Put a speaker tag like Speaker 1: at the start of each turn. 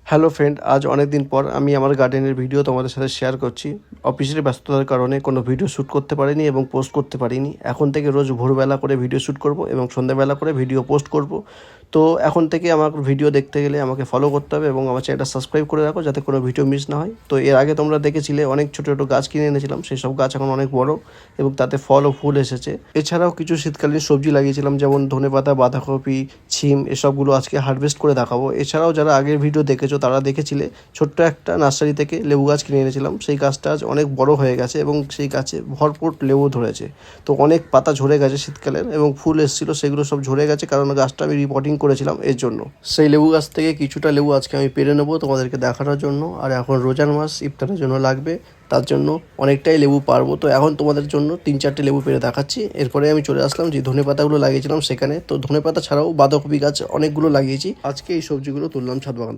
Speaker 1: Hello friend, আজ অনেক দিন পর আমি আমার গার্ডেনের ভিডিও তোমাদের সাথে শেয়ার করছি। অফিসের ব্যস্ততার কারণে কোনো ভিডিও শ্যুট করতে পারিনি এবং পোস্ট করতে পারিনি। এখন থেকে রোজ ভোরবেলা করে ভিডিও শ্যুট করব এবং সন্ধ্যাবেলা করে ভিডিও পোস্ট করব। তো এখন থেকে আমার ভিডিও দেখতে গেলে আমাকে ফলো করতে হবে এবং আমার চ্যানেলটা সাবস্ক্রাইব করে রাখো যাতে কোনো ভিডিও মিস না হয়। তো এর আগে তোমরা দেখেছিলে অনেক ছোটো ছোটো গাছ কিনে এনেছিলাম, সেই সব গাছ এখন অনেক বড় এবং তাতে ফল ও ফুল এসেছে। এছাড়াও কিছু শীতকালীন সবজি লাগিয়েছিলাম, যেমন ধনেপাতা, বাঁধাকপি, ছিম, এসবগুলো আজকে হারভেস্ট করে দেখাবো। এছাড়াও যারা আগের ভিডিও দেখেছো তারা দেখেছিলে ছোট্ট একটা নার্সারি থেকে লেবু গাছ কিনে এনেছিলাম। সেই গাছটা আজ অনেক বড় হয়ে গেছে এবং সেই গাছে ভরপুর লেবু ধরেছে। তো অনেক পাতা ঝরে গেছে শীতকালের এবং ফুল এসেছিলো, সেগুলো সব ঝরে গেছে কারণ গাছটা আমি রিপোর্টিং করেছিলাম এর জন্য। সেই লেবু গাছ থেকে কিছুটা লেবু আজকে আমি পেরে নেবো তোমাদেরকে দেখানোর জন্য। আর এখন রোজার মাস, ইফতারের জন্য লাগবে, তার জন্য অনেকটাই লেবু পারবো। তো এখন তোমাদের জন্য 3-4টে লেবু পেরে দেখাচ্ছি। এরপরে আমি চলে আসলাম যে ধনেপাতাগুলো লাগিয়েছিলাম সেখানে। তো ধনেপাতা ছাড়াও বাঁধাকপি গাছ অনেকগুলো লাগিয়েছি। আজকে এই সবজিগুলো তুললাম ছাদ বাগান থেকে।